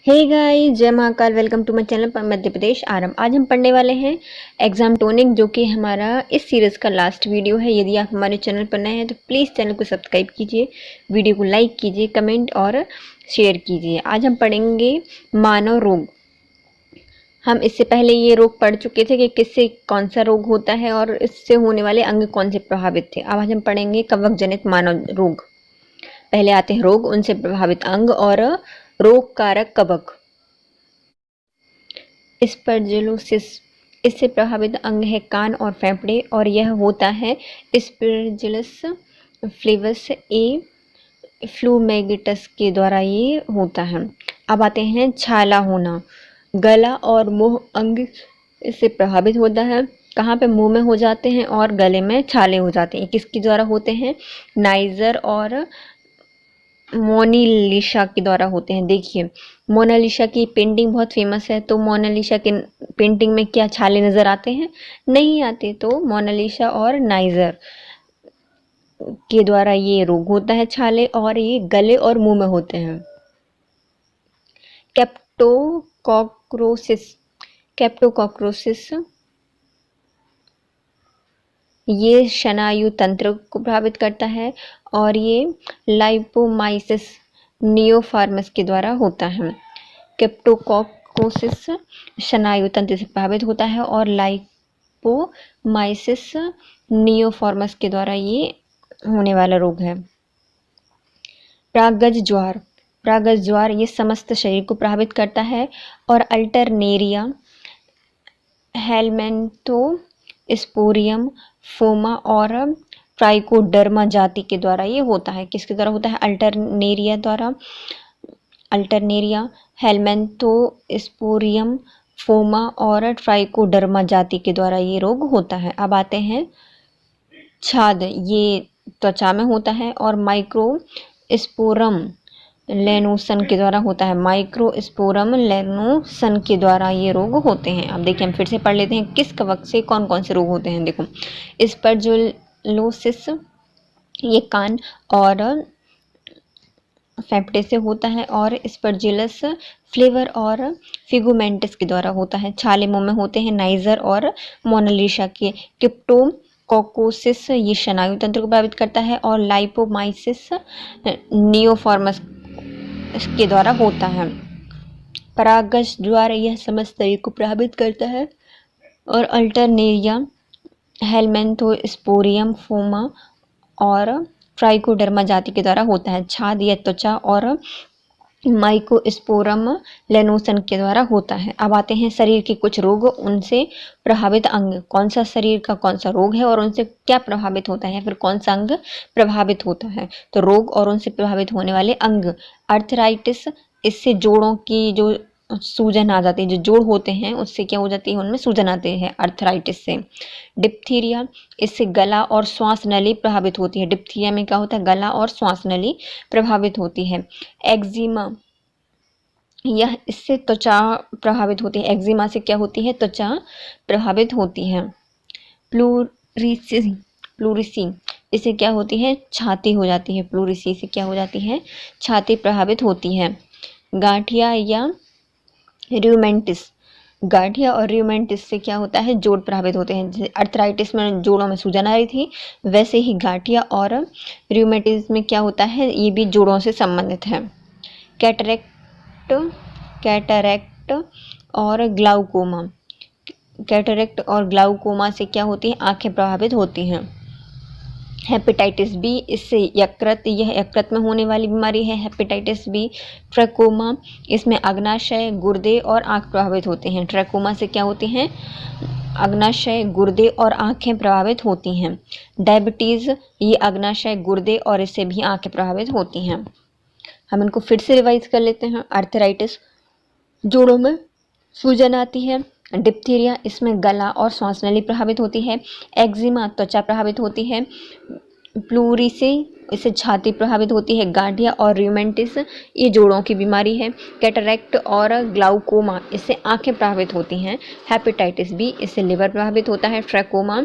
हे guys, जय Mahakal. Welcome to my channel पर मध्य प्रदेश आरंभ। आज हम पढ़ने वाले हैं एग्जाम टोनिक, जो कि हमारा इस सीरीज का लास्ट वीडियो है। यदि आप हमारे चैनल पर नए हैं तो प्लीज़ चैनल को सब्सक्राइब कीजिए, वीडियो को लाइक कीजिए, कमेंट और शेयर कीजिए। आज हम पढ़ेंगे मानव रोग। हम इससे पहले ये रोग पढ़ चुके थे कि किससे कौन सा रोग होता है और इससे होने वाले अंग कौन से प्रभावित थे। अब आज हम पढ़ेंगे कवक जनित मानव रोग। पहले आते हैं रोग, उनसे प्रभावित अंग और रोग कारक कवक। स्पर्जिलोसिस, इससे प्रभावित अंग है कान और फेफड़े, और यह होता है स्पर्जिलस फ्लेवस ए फ्लूमेगिटस के द्वारा ये होता है। अब आते हैं छाला होना। गला और मुंह अंग इससे प्रभावित होता है। कहाँ पे? मुंह में हो जाते हैं और गले में छाले हो जाते हैं। किसके द्वारा होते हैं? नाइजर और मोनालिसा के द्वारा होते हैं। देखिए, मोनालिसा की पेंटिंग बहुत फेमस है, तो मोनालिसा की पेंटिंग में क्या छाले नजर आते हैं? नहीं आते। तो मोनालिसा और नाइजर के द्वारा ये रोग होता है छाले, और ये गले और मुंह में होते हैं। कैप्टोकॉक्रोसिस, कैप्टोकॉक्रोसिस ये स्नायु तंत्र को प्रभावित करता है, और ये लाइपोमाइसिस नियोफार्मस के द्वारा होता है। कैप्टोकॉकोसिस स्नायु तंत्र से प्रभावित होता है, और लाइपोमाइसिस नियोफार्मस के द्वारा ये होने वाला रोग है। प्रागज ज्वार, प्रागज ज्वार ये समस्त शरीर को प्रभावित करता है, और अल्टरनेरिया हेलमेंथोस्पोरियम फोमा और ट्राइकोडर्मा जाति के द्वारा ये होता है। किसके द्वारा होता है? अल्टरनेरिया द्वारा। अल्टरनेरिया, हेलमेंथोस्पोरियम फोमा और ट्राइकोडर्मा जाति के द्वारा ये रोग होता है। अब आते हैं छाद, ये त्वचा में होता है, और माइक्रोस्पोरम लेनोसन के द्वारा होता है। माइक्रोस्पोरम लेनोसन के द्वारा ये रोग होते हैं। अब देखिए, हम फिर से पढ़ लेते हैं किस कवक से कौन कौन से रोग होते हैं। देखो, स्पर्जुलोसिस ये कान और फेफड़े से होता है, और स्पर्जिलस फ्लेवर और फिगुमेंटस के द्वारा होता है। छाले मुंह में होते हैं नाइजर और मोनालिसा के। क्रिप्टोकोकोसिस ये स्नायु तंत्र को प्रभावित करता है, और लाइपोमाइसिस नियोफार्मस के द्वारा होता है। परागज ज्वार यह समस्त शरीर को प्रभावित करता है, और अल्टरनेरिया हेलमेंथोस्पोरियम फोमा और ट्राइकोडर्मा जाति के द्वारा होता है। छाद यह त्वचा और माइक्रोस्पोरम लेनोसन के द्वारा होता है। अब आते हैं शरीर के कुछ रोग, उनसे प्रभावित अंग। कौन सा शरीर का कौन सा रोग है और उनसे क्या प्रभावित होता है, या फिर कौन सा अंग प्रभावित होता है। तो रोग और उनसे प्रभावित होने वाले अंग। अर्थराइटिस, इससे जोड़ों की जो सूजन आ जाती है, जो जोड़ होते हैं उससे क्या हो जाती है? उनमें सूजन आती है अर्थराइटिस से। डिप्थीरिया, इससे गला और श्वास नली प्रभावित होती है। डिप्थीरिया में क्या होता है? गला और श्वास नली प्रभावित होती है। एक्जिमा, यह इससे त्वचा प्रभावित होती है। एक्जिमा से क्या होती है? त्वचा प्रभावित होती है। प्लूरिसी, प्लूरिसी इससे क्या होती है? छाती हो जाती है। प्लूरिसी से क्या हो जाती है? छाती प्रभावित होती है। गांठिया या र्यूमेटिस, गांठिया और र्यूमेटिस से क्या होता है? जोड़ प्रभावित होते हैं। जैसे अर्थराइटिस में जोड़ों में सूजन आ रही थी, वैसे ही गांठिया और र्यूमेटिस में क्या होता है? ये भी जोड़ों से संबंधित है। कैटरेक्ट, कैटरेक्ट और ग्लाउकोमा, कैटरेक्ट और ग्लाउकोमा से क्या होती है? आंखें प्रभावित होती हैं। हेपेटाइटिस बी, इससे यकृत, यह यकृत में होने वाली बीमारी है। Hepatitis B. ट्रैकोमा, इसमें अग्नाशय, गुर्दे और आंख प्रभावित होते हैं। ट्रैकोमा से क्या होती हैं? अग्नाशय, गुर्दे और आंखें प्रभावित होती हैं। डायबिटीज़, ये अग्नाशय, गुर्दे और इससे भी आंखें प्रभावित होती हैं। हम इनको फिर से रिवाइज कर लेते हैं। अर्थराइटिस, जोड़ों में सूजन आती है। डिप्थीरिया, इसमें गला और श्वास नली प्रभावित होती है। एक्जिमा, त्वचा प्रभावित होती है। प्लूरिसी, इससे छाती प्रभावित होती है। गांठिया और र्यूमेटिस, ये जोड़ों की बीमारी है। कैटरेक्ट और ग्लाउकोमा, इससे आंखें प्रभावित होती हैं। हेपेटाइटिस बी, इससे लिवर प्रभावित होता है। ट्रैकोमा,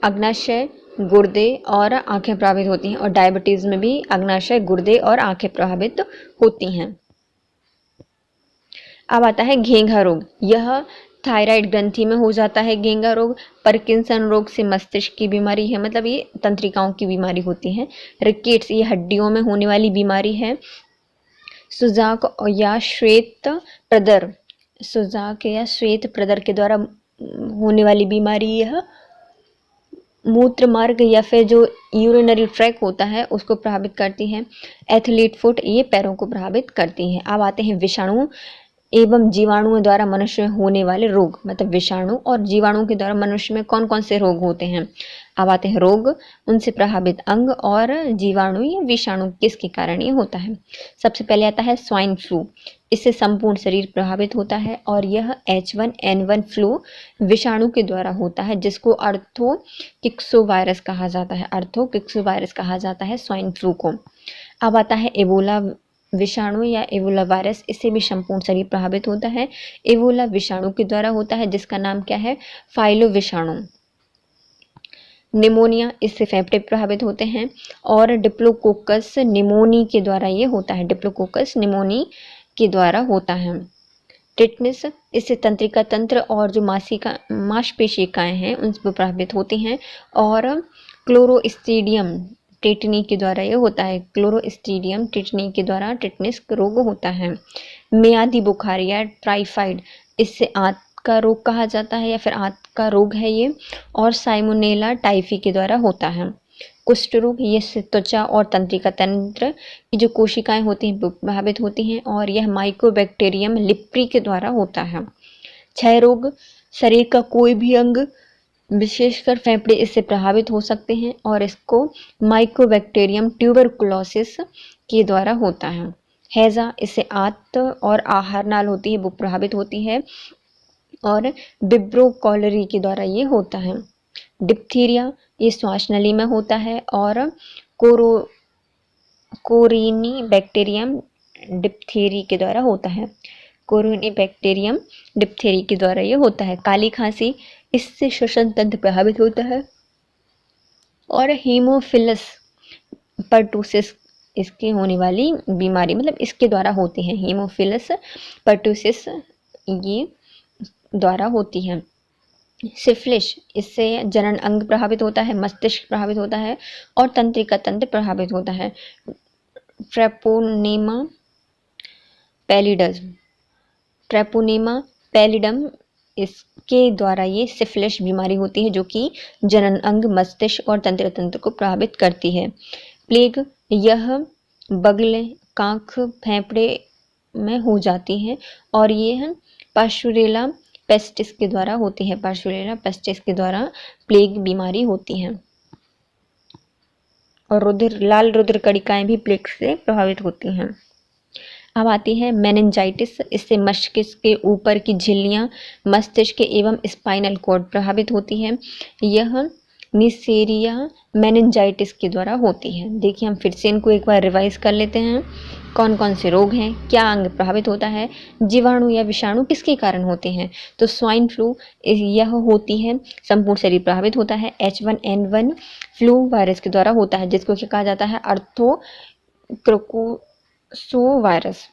अग्नाशय, गुर्दे और आंखें प्रभावित होती हैं। और डायबिटीज़ में भी अग्नाशय, गुर्दे और आंखें प्रभावित होती हैं। अब आता है घेंघा रोग। यह थायराइड ग्रंथि में हो जाता है घेंघा रोग। पार्किंसन रोग से मस्तिष्क की बीमारी है, मतलब ये तंत्रिकाओं की बीमारी होती है। रिकेट्स ये हड्डियों में होने वाली बीमारी है। सुजाक या श्वेत प्रदर, सुजाक या श्वेत प्रदर के द्वारा होने वाली बीमारी यह मूत्र मार्ग या फिर जो यूरिनरी ट्रैक होता है उसको प्रभावित करती है। एथलीट फुट ये पैरों को प्रभावित करती है। अब आते हैं विषाणु एवं जीवाणुओं द्वारा मनुष्य में होने वाले रोग, मतलब विषाणु और जीवाणु के द्वारा मनुष्य में कौन कौन से रोग होते हैं। अब आते हैं रोग, उनसे प्रभावित अंग और जीवाणु या विषाणु किसके कारण ये होता है। सबसे पहले आता है स्वाइन फ्लू। इससे संपूर्ण शरीर प्रभावित होता है और यह H1N1 फ्लू विषाणु के द्वारा होता है, जिसको अर्थोकिक्सो वायरस कहा जाता है। अर्थोकिक्सो वायरस कहा जाता है स्वाइन फ्लू को। अब आता है एबोला विषाणु या एबोला वायरस। इससे भी संपूर्ण शरीर प्रभावित होता है। एबोला विषाणु के द्वारा होता है, जिसका नाम क्या है, फाइलो विषाणु। निमोनिया, इससे फेफड़े प्रभावित होते हैं। और डिप्लोकोकस निमोनी के द्वारा ये होता है, डिप्लोकोकस निमोनी के द्वारा होता है। टिटनेस, इससे तंत्रिका तंत्र और जो मांसपेशिकाएं हैं उन पर प्रभावित होती हैं। और क्लोरोस्ट्रीडियम टिटनी के द्वारा ये होता है, क्लोरोस्ट्रीडियम टिटनी के द्वारा टिटनेस रोग होता है। मियादी बुखार या टाइफाइड, इससे आंत का रोग कहा जाता है या फिर आंत का रोग है ये। और साइमोनेला टाइफी के द्वारा होता है। कुष्ठ रोग, ये त्वचा और तंत्रिका तंत्र की जो कोशिकाएं होती हैं प्रभावित होती हैं और यह माइकोबैक्टीरियम लिप्री के द्वारा होता है। क्षय रोग, शरीर का कोई भी अंग विशेषकर फेफड़े इससे प्रभावित हो सकते हैं और इसको माइकोबैक्टीरियम ट्यूबरकुलोसिस के द्वारा होता है। हैजा, इससे आंत और आहार नाल होती है वो प्रभावित होती है और विब्रो कॉलरी के द्वारा ये होता है। डिप्थीरिया, ये श्वास नली में होता है और कोरिनी बैक्टीरियम डिप्थेरी के द्वारा होता है। कोरिनी बैक्टीरियम डिप्थेरी के द्वारा ये होता है। काली खांसी, इससे श्वसन तंत्र प्रभावित होता है। और हीमोफिलस पर्टूसिस, इसके होने वाली बीमारी, मतलब इसके द्वारा होती है। हीमोफिलस पर्टूसिस ये द्वारा होती है। सिफिलिस, इससे जनन अंग प्रभावित होता है, मस्तिष्क प्रभावित होता है और तंत्रिका तंत्र प्रभावित होता है। ट्रेपोनेमा पैलिडम इसके द्वारा ये सिफिलिस बीमारी होती है जो कि जनन अंग, मस्तिष्क और तंत्रिका तंत्र को प्रभावित करती है। प्लेग, यह बगले, कांख, फेफड़े में हो जाती है और ये पार्शुरेला पेस्टिस के द्वारा होती है। पार्शुरेला पेस्टिस के द्वारा प्लेग बीमारी होती है। और लाल रुधिर कणिकाएं भी प्लेग से प्रभावित होती हैं। अब आती है मेनिंजाइटिस, इससे मस्तिष्क के ऊपर की झिल्लियां, मस्तिष्क एवं स्पाइनल कॉर्ड प्रभावित होती है। यह निसेरिया मेनिंजाइटिस के द्वारा होती है। देखिए हम फिर से इनको एक बार रिवाइज कर लेते हैं। कौन कौन से रोग हैं, क्या अंग प्रभावित होता है, जीवाणु या विषाणु किसके कारण होते हैं। तो स्वाइन फ्लू यह होती है, संपूर्ण शरीर प्रभावित होता है। H1N1 फ्लू वायरस के द्वारा होता है, जिसको क्या कहा जाता है, अर्थोक्रोकोसो वायरस।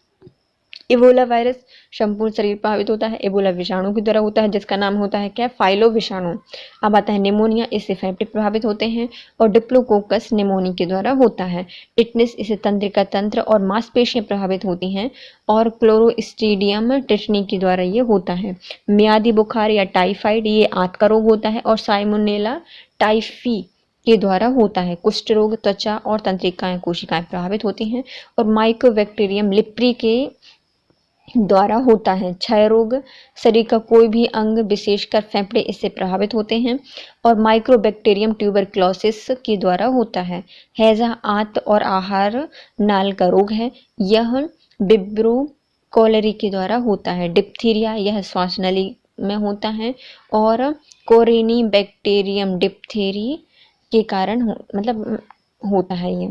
इबोला वायरस संपूर्ण शरीर प्रभावित होता है। इबोला विषाणु की द्वारा होता है, जिसका नाम होता है क्या, फाइलो विषाणु। अब आता है निमोनिया, इससे फेफड़े प्रभावित होते हैं और डिप्लोकोकस निमोनी के द्वारा होता है। टिटनेस, इससे तंत्रिका तंत्र और मांसपेशियां प्रभावित होती हैं और क्लोरोस्ट्रीडियम टिटनी के द्वारा ये होता है। मियादी बुखार या टाइफाइड, ये आंत का रोग होता है और साइमोनेला टाइफी के द्वारा होता है। कुष्ठ रोग, त्वचा और तंत्रिकाएं कोशिकाएं प्रभावित होती हैं और माइकोबैक्टीरियम लिप्री के द्वारा होता है। क्षय रोग, शरीर का कोई भी अंग विशेषकर फेफड़े इससे प्रभावित होते हैं और माइक्रोबैक्टीरियम ट्यूबरक्लोसिस के द्वारा होता है। हैजा आंत और आहार नाल का रोग है, यह विब्रो कॉलरी के द्वारा होता है। डिप्थीरिया, यह श्वास नली में होता है और कोरिनी बैक्टीरियम डिप्थेरी के कारण मतलब होता है ये।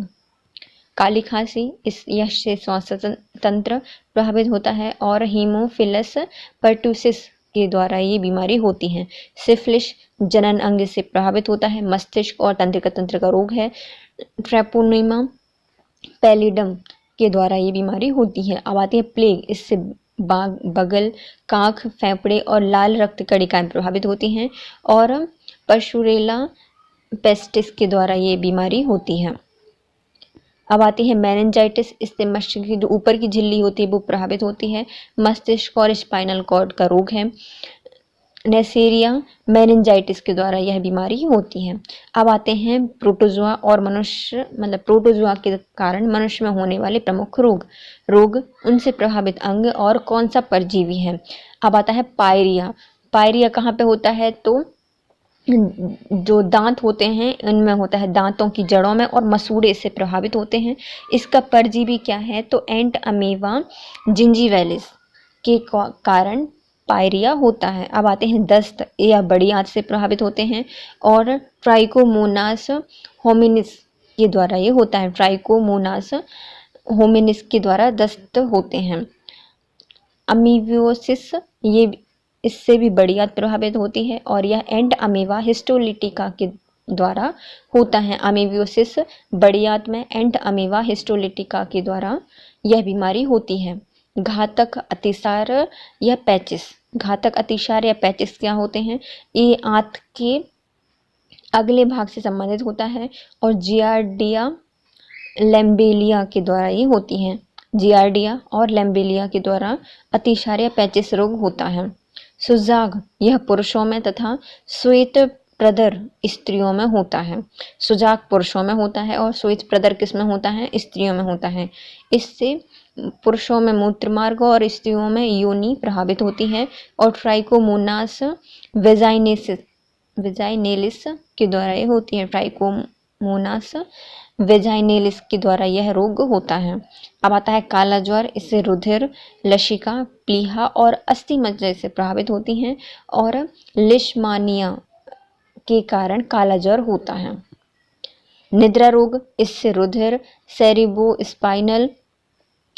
काली खांसी, इससे श्वास तंत्र प्रभावित होता है और हीमोफिलस पर्टूसिस के द्वारा ये बीमारी होती है। सिफिलिस जनन अंग से प्रभावित होता है, मस्तिष्क और तंत्रिका तंत्र का रोग है। ट्रेपोनेमा पैलिडम के द्वारा ये बीमारी होती है। अब आती है प्लेग, इससे बगल, कांख, फेफड़े और लाल रक्त कणिकाएं प्रभावित होती हैं और पशुरेला पेस्टिस के द्वारा ये बीमारी होती है। अब आती है मेनिंजाइटिस। इससे मस्तिष्क की जो ऊपर की झिल्ली होती है वो प्रभावित होती है। मस्तिष्क और स्पाइनल कॉर्ड का रोग है। नेसेरिया मेनिंजाइटिस के द्वारा यह बीमारी होती है। अब आते हैं प्रोटोजोआ और मनुष्य मतलब प्रोटोजोआ के कारण मनुष्य में होने वाले प्रमुख रोग उनसे प्रभावित अंग और कौन सा परजीवी है। अब आता है पायरिया। पायरिया कहाँ पे होता है तो जो दांत होते हैं इनमें होता है, दांतों की जड़ों में, और मसूड़े इससे प्रभावित होते हैं। इसका परजीवी क्या है तो एंट अमीबा जिंजीवैलिस के कारण पायरिया होता है। अब आते हैं दस्त या बड़ी आंत से प्रभावित होते हैं और ट्राइकोमोनास होमिनिस के द्वारा ये होता है। ट्राइकोमोनास होमिनिस के द्वारा दस्त होते हैं। अमीबियोसिस ये इससे भी बड़ी आंत प्रभावित होती है और यह एंड अमीबा हिस्टोलिटिका के द्वारा होता है। अमीबियोसिस बड़ी आंत में एंड अमीबा हिस्टोलिटिका के द्वारा यह बीमारी होती है। घातक अतिसार या पैचिस। घातक अतिसार या पैचिस क्या होते हैं? ये आंत के अगले भाग से संबंधित होता है और जियार्डिया लैम्बेलिया के द्वारा ये होती हैं। जियार्डिया और लैम्बेलिया के द्वारा अतिसार या पैचिस रोग होता है। सुजाग यह पुरुषों में तथा श्वेत प्रदर स्त्रियों में होता है। सुजाग पुरुषों में होता है और श्वेत प्रदर किस में होता है? स्त्रियों में होता है। इससे पुरुषों में मूत्र मार्ग और स्त्रियों में योनि प्रभावित होती है और ट्राइकोमोनास वेजाइनेलिस के द्वारा ये होती है। ट्राइकोमोनास वेजाइनेलिस के द्वारा यह रोग होता है। अब आता है काला ज्वर। इससे रुधिर, लसिका, प्लीहा और अस्थि मज्जा से प्रभावित होती हैं और लिशमानिया के कारण काला ज्वर होता है। निद्रा रोग। इससे रुधिर, सेरिब्रोस्पाइनल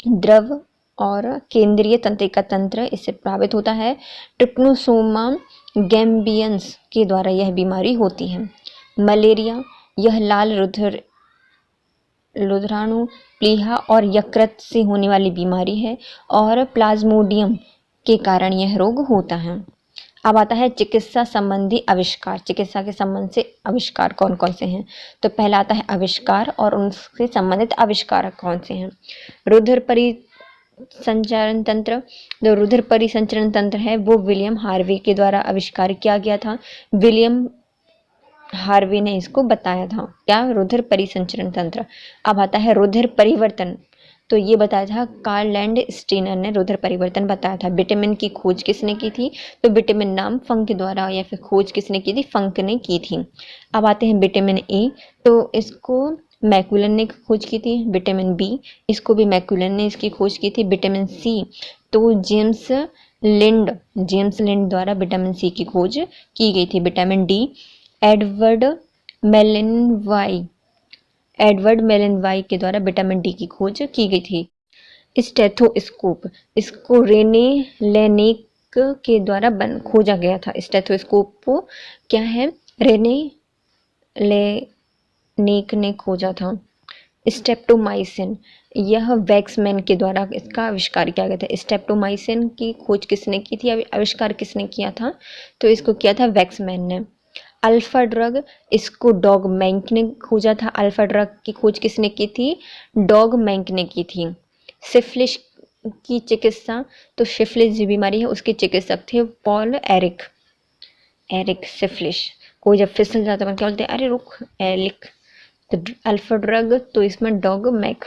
द्रव और केंद्रीय तंत्रिका तंत्र इससे प्रभावित होता है। ट्रिप्नोसोमा गैम्बियंस के द्वारा यह बीमारी होती है। मलेरिया। यह लाल रुधिराणु, प्लीहा और यकृत से होने वाली बीमारी है और प्लाज्मोडियम के कारण यह रोग होता है। अब आता है चिकित्सा संबंधी आविष्कार। चिकित्सा के संबंध से आविष्कार कौन कौन से हैं? तो पहला आता है आविष्कार और उनसे संबंधित आविष्कार कौन से हैं। रुधिर परिसंचरण तंत्र। जो रुधिर परिसंचरण तंत्र है वो विलियम हार्वे के द्वारा आविष्कार किया गया था। विलियम हार्वे ने इसको बताया था। क्या? रुधिर परिसंचरण तंत्र। अब आता है रुधिर परिवर्तन। तो ये बताया था कार्ल लैंड स्टीनर ने रुधिर परिवर्तन बताया था। विटामिन की खोज किसने की थी? तो विटामिन नाम फंक के द्वारा या फिर खोज किसने की थी? फंक ने की थी। अब आते हैं विटामिन ए। तो इसको मैकुलन ने खोज की थी। विटामिन बी, इसको भी मैकुलन ने इसकी खोज की थी। विटामिन सी, तो जेम्स लिंड द्वारा विटामिन सी की खोज की गई थी। विटामिन डी, एडवर्ड मेलेनवाई के द्वारा विटामिन डी की खोज की गई थी। स्टेथोस्कोप, इसको रेने लेनेक के द्वारा खोजा गया था। स्टेथोस्कोप क्या है? रेने लेनेक ने खोजा था। स्टेप्टोमाइसिन, यह वैक्समैन के द्वारा इसका आविष्कार किया गया था। स्टेप्टोमाइसिन की खोज किसने की थी? आविष्कार किसने किया था? तो इसको किया था वैक्समैन ने। अल्फा ड्रग, इसको डॉग मैंक ने खोजा था। अल्फा ड्रग की खोज किसने की थी? डॉग मैंक ने की थी। सिफिलिस की चिकित्सा, तो सिफिलिस जो बीमारी है उसके चिकित्सक थे पॉल एरिक सिफिलिस। कोई जब फिसल जाता है क्या बोलते हैं? अरे रुक, एरिक। तो अल्फा ड्रग, तो इसमें डॉग मैक।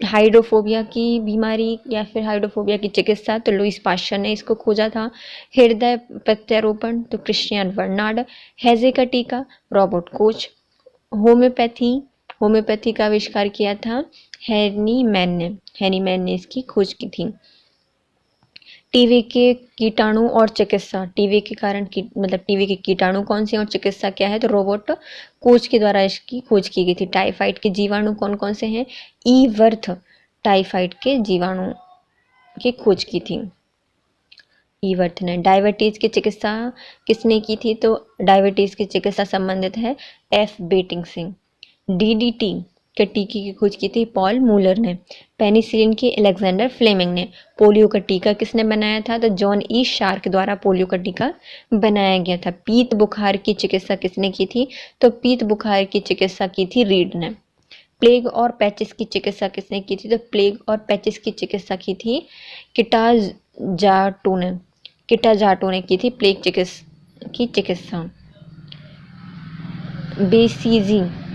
हाइड्रोफोबिया की बीमारी या फिर हाइड्रोफोबिया की चिकित्सा, तो लुइस पाश्चर ने इसको खोजा था। हृदय प्रत्यारोपण, तो क्रिश्चियन बर्नार्ड। हैजे का टीका, रॉबर्ट कोच। होम्योपैथी का आविष्कार किया था हैनीमैन ने इसकी खोज की थी। टीबी के कीटाणु और चिकित्सा। टीबी के कारण टीबी के कीटाणु कौन से और चिकित्सा क्या है? तो रॉबर्ट कोच के द्वारा इसकी खोज की गई थी। टाइफाइड के जीवाणु कौन कौन से हैं? ईवर्थ टाइफाइड के जीवाणु की खोज की थी ईवर्थ ने। डायबिटीज की चिकित्सा किसने की थी? तो डायबिटीज की चिकित्सा संबंधित है एफ बेटिंग से। डीडीटी के टीके की खोज की थी पॉल मूलर ने। पेनिसिलिन की अलेक्जेंडर फ्लेमिंग ने। पोलियो का टीका किसने बनाया था? तो जॉन ई शार्क द्वारा पोलियो का टीका बनाया गया था। पीत बुखार की चिकित्सा किसने की थी? तो पीत बुखार की चिकित्सा की थी रीड ने। प्लेग और पैचिस की चिकित्सा किसने की थी? तो प्लेग और पैचिस की चिकित्सा की थी किटाजाटो ने। किटाजाटो ने की थी प्लेग की चिकित्सा।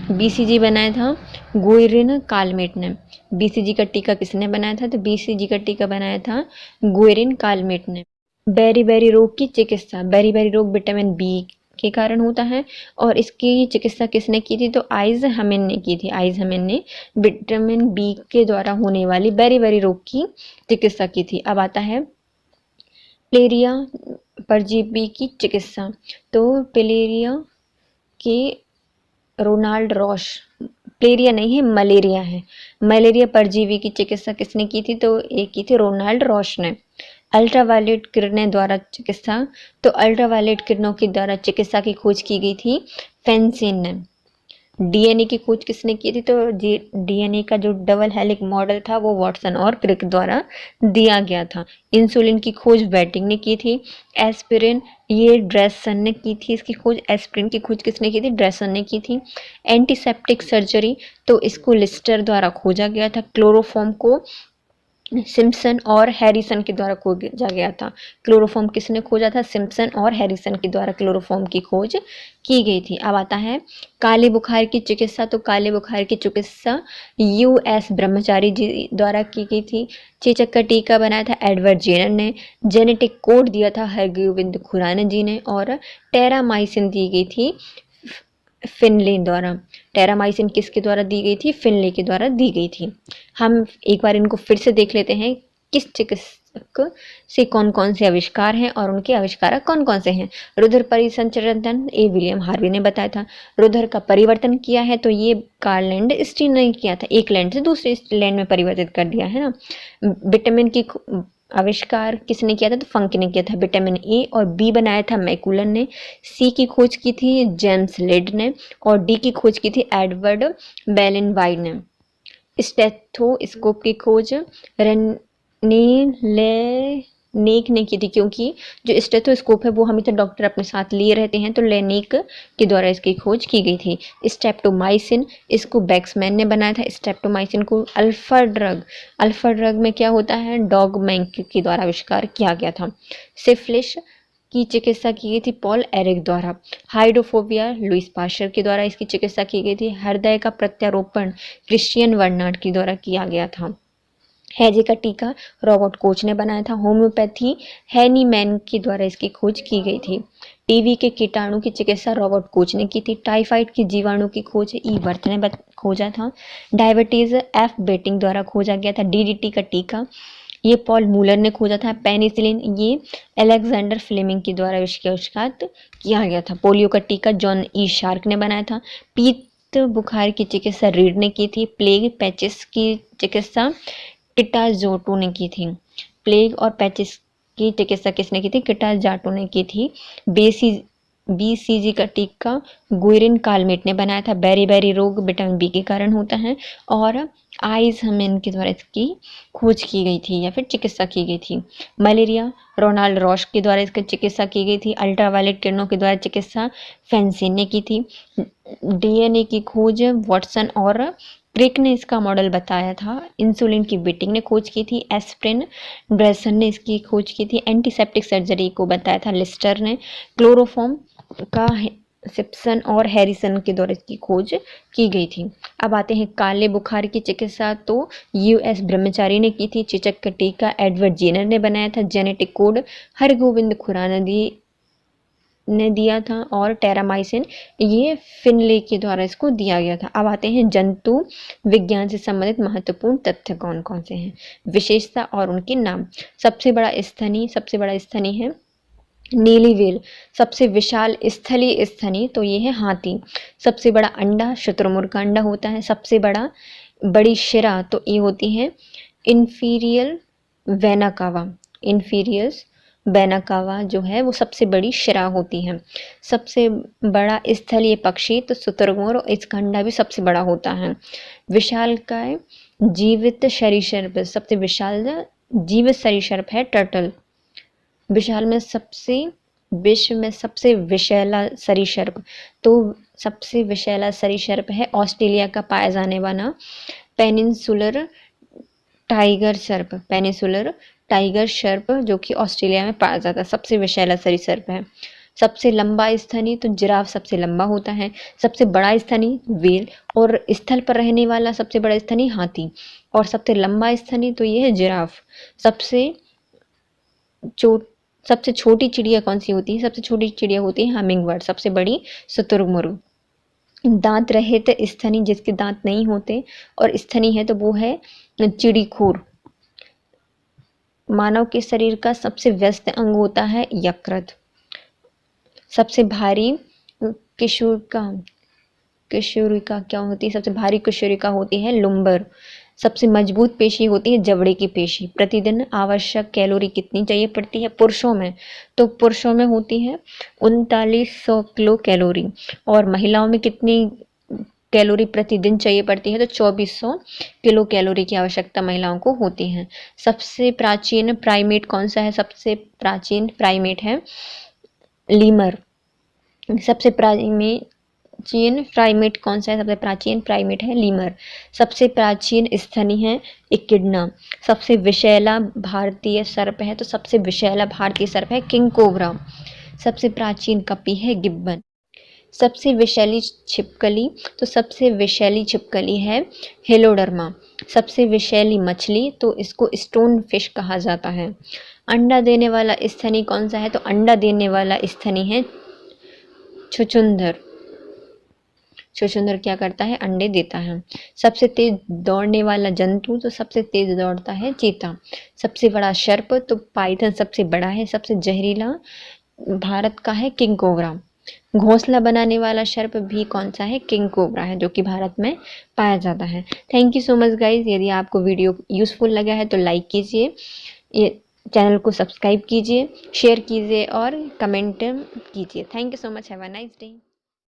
बीसीजी बनाया था गुएरिन कालमेट ने। बीसीजी का टीका किसने बनाया था? तो बीसीजी का टीका बनाया था गुएरिन कालमेट ने। बेरी रोग की चिकित्सा। बेरी रोग विटामिन बी के कारण होता है और इसकी चिकित्सा किसने की थी? तो आइज हमिन ने की थी। आइज हमिन ने विटामिन बी के द्वारा होने वाली बेरी रोग की चिकित्सा की थी। अब आता है प्लेरिया परजीवी की चिकित्सा। तो प्लेरिया की रोनाल्ड रॉश। प्लेरिया नहीं है, मलेरिया है। मलेरिया परजीवी की चिकित्सा किसने की थी? तो एक की थी रोनाल्ड रॉश ने। अल्ट्रावायलेट किरणें द्वारा चिकित्सा। तो अल्ट्रावायलेट किरणों के द्वारा चिकित्सा की खोज की गई थी फेंसिन ने। डीएनए की खोज किसने की थी? तो डीएनए का जो डबल हेलिक मॉडल था वो वाटसन और क्रिक द्वारा दिया गया था। इंसुलिन की खोज बेटिंग ने की थी। एस्पिरिन ये ड्रेसन ने की थी। इसकी खोज एस्पिरिन की खोज किसने की थी? ड्रेसन ने की थी। एंटीसेप्टिक सर्जरी तो इसको लिस्टर द्वारा खोजा गया था। क्लोरोफॉर्म को सिम्पसन और हैरिसन के द्वारा खोजा गया था। क्लोरोफॉर्म किसने खोजा था? सिम्पसन और हैरिसन के द्वारा क्लोरोफॉर्म की खोज की गई थी। अब आता है काले बुखार की चिकित्सा। तो काले बुखार की चिकित्सा यूएस ब्रह्मचारी जी द्वारा की गई थी। चेचक का टीका बनाया था एडवर्ड जेनर ने। जेनेटिक कोड दिया था हरगोविंद खुराना जी ने। और टेरामाइसिन दी गई थी फिनले द्वारा। टेरामाइसिन किसके द्वारा दी गई थी? फिनले के द्वारा दी गई थी। हम एक बार इनको फिर से देख लेते हैं किस चिकित्सक से कौन कौन से आविष्कार हैं और उनके आविष्कारक कौन कौन से हैं। रुधिर परिसंचरण ए विलियम हार्वी ने बताया था। रुधिर का परिवर्तन किया है तो ये कार्ल लैंड स्टीन ने किया था। एक लैंड से दूसरे लैंड में परिवर्तित कर दिया है ना। विटामिन की आविष्कार किसने किया था? तो फंक ने किया था। विटामिन ए और बी बनाया था मैकुलन ने। सी की खोज की थी जेम्स लेड ने। और डी की खोज की थी एडवर्ड बेलिनवाइड ने। स्टेथोस्कोप की खोज लेनेक ने की थी, क्योंकि जो स्टेथोस्कोप है वो हमेशा डॉक्टर अपने साथ लिए रहते हैं, तो लेनेक के द्वारा इसकी खोज की गई थी। स्टेप्टोमाइसिन इसको बैक्समैन ने बनाया था। स्टेप्टोमाइसिन को अल्फा ड्रग में क्या होता है? डॉग मैंक के द्वारा आविष्कार किया गया था। सिफिलिस की चिकित्सा की गई थी पॉल एरिक द्वारा। हाइड्रोफोबिया लुइस पाश्चर के द्वारा इसकी चिकित्सा की गई थी। हृदय का प्रत्यारोपण क्रिश्चियन वर्नार्ड के द्वारा किया गया था। हैजे का टीका रॉबर्ट कोच ने बनाया था। होम्योपैथी हैनीमैन के द्वारा इसकी खोज की गई थी। टीबी के कीटाणु की चिकित्सा रॉबर्ट कोच ने की थी। टाइफाइड की जीवाणु की खोज ई वर्थ ने खोजा था। डायबिटीज एफ बेटिंग द्वारा खोजा गया था। डीडीटी का टीका ये पॉल मूलर ने खोजा था। पेनिसिलिन ये अलेक्जेंडर फ्लेमिंग के द्वारा इसका आविष्कार किया गया था। पोलियो का टीका जॉन ई शार्क ने बनाया था। पीत बुखार की चिकित्सा रीड ने की थी। प्लेग पैचिस की चिकित्सा किटाजाटो ने की थी। प्लेग और पैचिस की चिकित्सा किसने की थी? किटाजाटो ने की थी। बीसीजी का टीका गुएरिन कालमेट ने बनाया था। बेरी रोग विटामिन बी के कारण होता है और आइज हमेन के द्वारा इसकी खोज की गई थी या फिर चिकित्सा की गई थी। मलेरिया रोनाल्ड रॉश के द्वारा इसकी चिकित्सा की गई थी। अल्ट्रावायलेट किरणों के द्वारा चिकित्सा फेंसिन ने की थी। डीएनए की खोज वाटसन और क्रिक ने इसका मॉडल बताया था। इंसुलिन की बेटिंग ने खोज की थी। एस्पिरिन ड्रेसन ने इसकी खोज की थी। एंटीसेप्टिक सर्जरी को बताया था लिस्टर ने। क्लोरोफॉर्म का सिप्सन और हैरिसन के द्वारा इसकी खोज की गई थी। अब आते हैं काले बुखार की चिकित्सा। तो यूएस ब्रह्मचारी ने की थी। चेचक का टीका एडवर्ड जेनर ने बनाया था। जेनेटिक कोड हरगोविंद खुराना ने दिया था और टेरामाइसिन ये फिनले के द्वारा इसको दिया गया था। अब आते हैं जंतु विज्ञान से संबंधित महत्वपूर्ण तथ्य कौन कौन से हैं, विशेषता और उनके नाम। सबसे बड़ा स्तनी है नीली व्हेल। सबसे विशाल स्थलीय स्तनी तो ये है हाथी। सबसे बड़ा अंडा शुतुरमुर्ग का अंडा होता है। सबसे बड़ी शिरा तो ये होती है इन्फीरियल वेनाकावा जो है वो सबसे बड़ी शिरा होती है। सबसे बड़ा स्थलीय पक्षी तो शुतुरमुर्ग, इसका अंडा भी सबसे बड़ा होता है। विशालकाय जीवित सरीसृप, सबसे विशाल जीवित सरीसृप है टर्टल। विशाल में सबसे, विश्व में सबसे विशैला सरीसृप, तो सबसे विशैला सरीसृप है ऑस्ट्रेलिया का पाया जाने वाला पेनिनसुलर टाइगर सर्प, पेनिनसुलर टाइगर सर्प जो कि ऑस्ट्रेलिया में पाया जाता है, सबसे विशैला सरीसृप है। सबसे लंबा स्तनी, तो जिराफ सबसे लंबा होता है। सबसे बड़ा स्तनी व्हेल, और स्थल पर रहने वाला सबसे बड़ा स्तनी हाथी, और सबसे लंबा स्तनी तो ये है जिराफ। सबसे छोटी चिड़िया कौन सी होती है? सबसे छोटी चिड़िया होती है हमिंग बर्ड, सबसे बड़ी शुतुरमुर्ग। दांत रहित स्तनी, जिसके दांत नहीं होते और स्तनी है तो वो है चिड़ीखोर। मानव के शरीर का सबसे व्यस्त अंग होता है यकृत। सबसे भारी किशोरिका क्या होती है? सबसे भारी किशोरिका होती है लुम्बर। सबसे मजबूत पेशी होती है जबड़े की पेशी। प्रतिदिन आवश्यक कैलोरी कितनी चाहिए पड़ती है पुरुषों में? तो पुरुषों में होती है 3900 किलो कैलोरी, और महिलाओं में कितनी कैलोरी प्रतिदिन चाहिए पड़ती है? तो 2400 किलो कैलोरी की आवश्यकता महिलाओं को होती है। सबसे प्राचीन प्राइमेट कौन सा है? सबसे प्राचीन प्राइमेट है लीमर। सबसे प्राचीन प्राइमेट कौन सा है? सबसे प्राचीन प्राइमेट है लीमर। सबसे प्राचीन स्तनी है इकिडना। सबसे विशैला भारतीय सर्प है, तो सबसे विशैला भारतीय सर्प है किंग कोबरा। सबसे प्राचीन कपी है गिब्बन। सबसे विशैली छिपकली, तो सबसे विशैली छिपकली है हेलोडर्मा। सबसे विशैली मछली, तो इसको स्टोन फिश कहा जाता है। अंडा देने वाला स्तनी कौन सा है? तो अंडा देने वाला स्तनी है छुछुंदर। छुछुंदर क्या करता है? अंडे देता है। सबसे तेज दौड़ने वाला जंतु, तो सबसे तेज दौड़ता है चीता। सबसे बड़ा सर्प, तो पाइथन सबसे बड़ा है। सबसे जहरीला भारत का है किंग कोबरा। घोंसला बनाने वाला सर्प भी कौन सा है? किंग कोबरा है, जो कि भारत में पाया जाता है। Thank you so much guys. यदि आपको वीडियो यूजफुल लगा है तो लाइक कीजिए, ये चैनल को सब्सक्राइब कीजिए, शेयर कीजिए और कमेंट कीजिए। Thank you so much. Have a nice day.